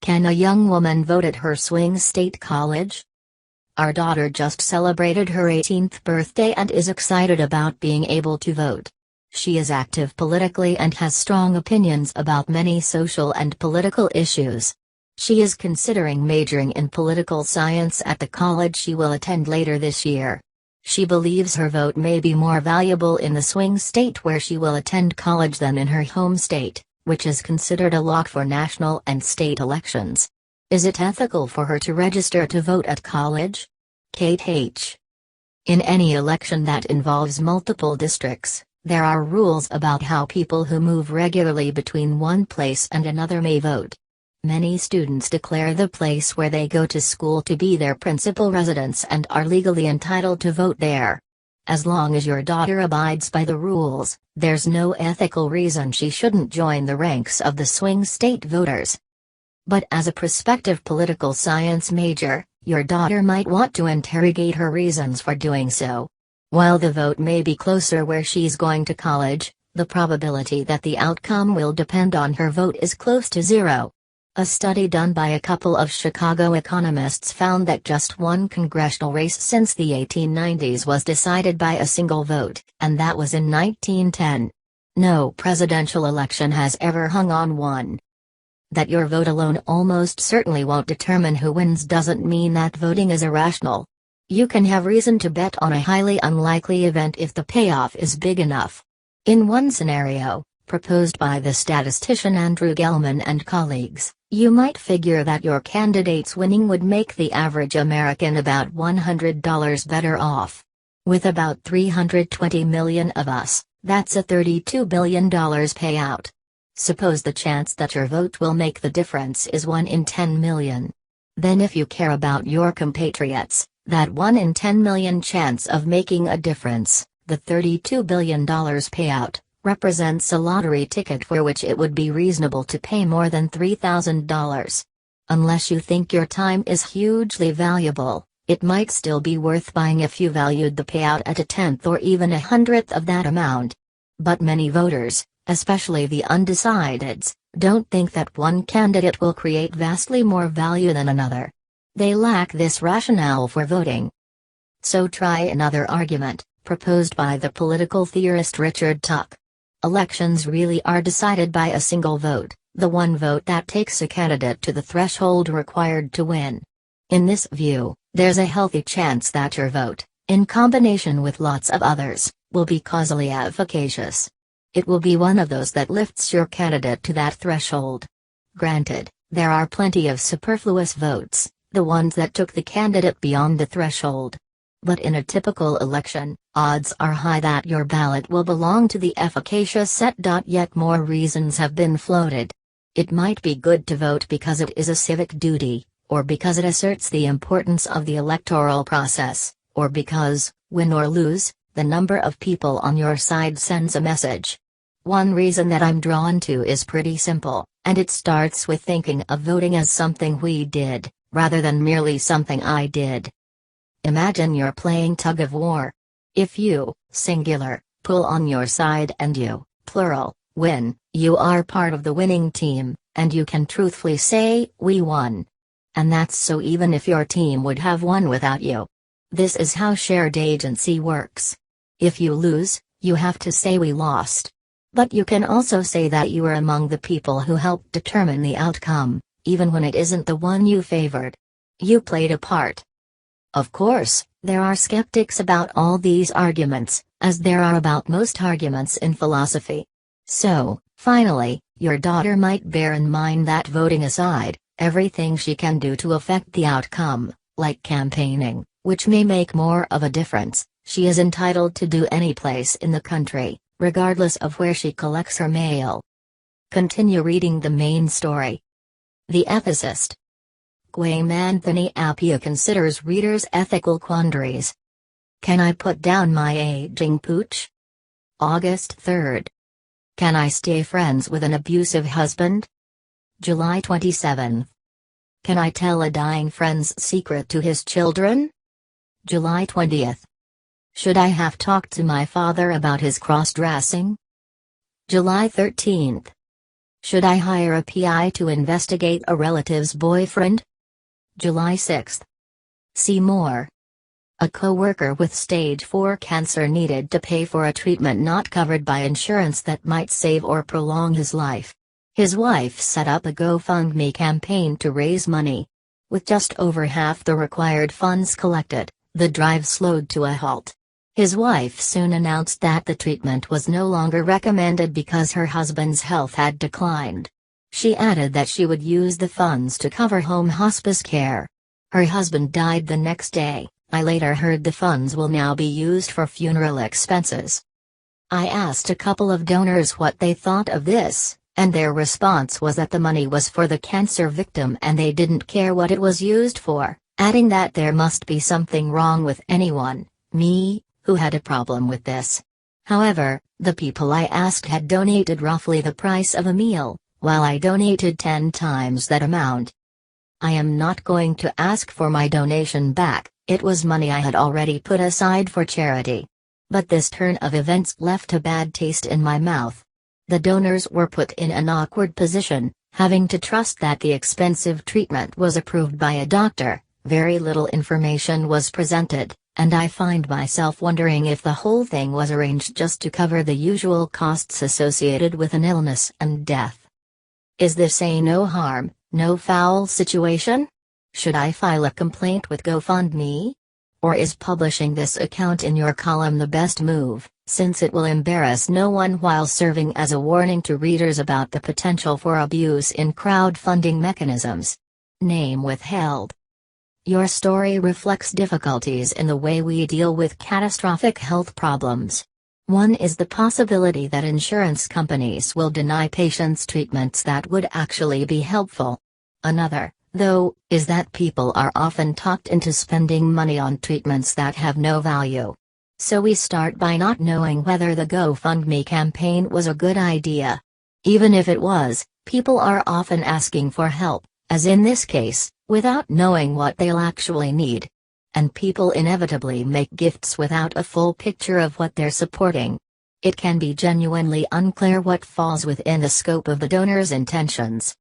Can a young woman vote at her swing state college? Our daughter just celebrated her 18th birthday and is excited about being able to vote. She is active politically and has strong opinions about many social and political issues. She is considering majoring in political science at the college she will attend later this year. She believes her vote may be more valuable in the swing state where she will attend college than in her home state, which is considered a lock for national and state elections. Is it ethical for her to register to vote at college? Kate H. In any election that involves multiple districts, there are rules about how people who move regularly between one place and another may vote. Many students declare the place where they go to school to be their principal residence and are legally entitled to vote there. As long as your daughter abides by the rules, there's no ethical reason she shouldn't join the ranks of the swing state voters. But as a prospective political science major, your daughter might want to interrogate her reasons for doing so. While the vote may be closer where she's going to college, the probability that the outcome will depend on her vote is close to zero. A study done by a couple of Chicago economists found that just one congressional race since the 1890s was decided by a single vote, and that was in 1910. No presidential election has ever hung on one. That your vote alone almost certainly won't determine who wins doesn't mean that voting is irrational. You can have reason to bet on a highly unlikely event if the payoff is big enough. In one scenario, proposed by the statistician Andrew Gelman and colleagues, you might figure that your candidate's winning would make the average American about $100 better off. With about 320 million of us, that's a $32 billion payout. Suppose the chance that your vote will make the difference is 1 in 10 million. Then if you care about your compatriots, that 1 in 10 million chance of making a difference, the $32 billion payout, represents a lottery ticket for which it would be reasonable to pay more than $3,000. Unless you think your time is hugely valuable, it might still be worth buying if you valued the payout at a tenth or even 100th of that amount. But many voters, especially the undecideds, don't think that one candidate will create vastly more value than another. They lack this rationale for voting. So try another argument, proposed by the political theorist Richard Tuck. Elections really are decided by a single vote, the one vote that takes a candidate to the threshold required to win. In this view, there's a healthy chance that your vote, in combination with lots of others, will be causally efficacious. It will be one of those that lifts your candidate to that threshold. Granted, there are plenty of superfluous votes, the ones that took the candidate beyond the threshold. But in a typical election, odds are high that your ballot will belong to the efficacious set. Yet more reasons have been floated. It might be good to vote because it is a civic duty, or because it asserts the importance of the electoral process, or because, win or lose, the number of people on your side sends a message. One reason that I'm drawn to is pretty simple, and it starts with thinking of voting as something we did, rather than merely something I did. Imagine you're playing tug of war. If you, singular, pull on your side and you, plural, win, you are part of the winning team, and you can truthfully say, we won. And that's so even if your team would have won without you. This is how shared agency works. If you lose, you have to say we lost. But you can also say that you were among the people who helped determine the outcome, even when it isn't the one you favored. You played a part. Of course, there are skeptics about all these arguments, as there are about most arguments in philosophy. So, finally, your daughter might bear in mind that voting aside, everything she can do to affect the outcome, like campaigning, which may make more of a difference, she is entitled to do any place in the country, regardless of where she collects her mail. Continue reading the main story. The ethicist. Guam Anthony Appiah considers readers' ethical quandaries. Can I put down my aging pooch? August 3rd. Can I stay friends with an abusive husband? July 27th. Can I tell a dying friend's secret to his children? July 20th. Should I have talked to my father about his cross-dressing? July 13th. Should I hire a PI to investigate a relative's boyfriend? July 6. See more. A co-worker with stage 4 cancer needed to pay for a treatment not covered by insurance that might save or prolong his life. His wife set up a GoFundMe campaign to raise money. With just over half the required funds collected, the drive slowed to a halt. His wife soon announced that the treatment was no longer recommended because her husband's health had declined. She added that she would use the funds to cover home hospice care. Her husband died the next day. I later heard the funds will now be used for funeral expenses. I asked a couple of donors what they thought of this, and their response was that the money was for the cancer victim and they didn't care what it was used for, adding that there must be something wrong with anyone, me, who had a problem with this. However, the people I asked had donated roughly the price of a meal, while I donated 10 times that amount. I am not going to ask for my donation back. It was money I had already put aside for charity. But this turn of events left a bad taste in my mouth. The donors were put in an awkward position, having to trust that the expensive treatment was approved by a doctor. Very little information was presented, and I find myself wondering if the whole thing was arranged just to cover the usual costs associated with an illness and death. Is this a no harm, no foul situation? Should I file a complaint with GoFundMe? Or is publishing this account in your column the best move, since it will embarrass no one while serving as a warning to readers about the potential for abuse in crowdfunding mechanisms? Name withheld. Your story reflects difficulties in the way we deal with catastrophic health problems. One is the possibility that insurance companies will deny patients treatments that would actually be helpful. Another, though, is that people are often talked into spending money on treatments that have no value. So we start by not knowing whether the GoFundMe campaign was a good idea. Even if it was, people are often asking for help, as in this case, without knowing what they'll actually need. And people inevitably make gifts without a full picture of what they're supporting. It can be genuinely unclear what falls within the scope of the donor's intentions.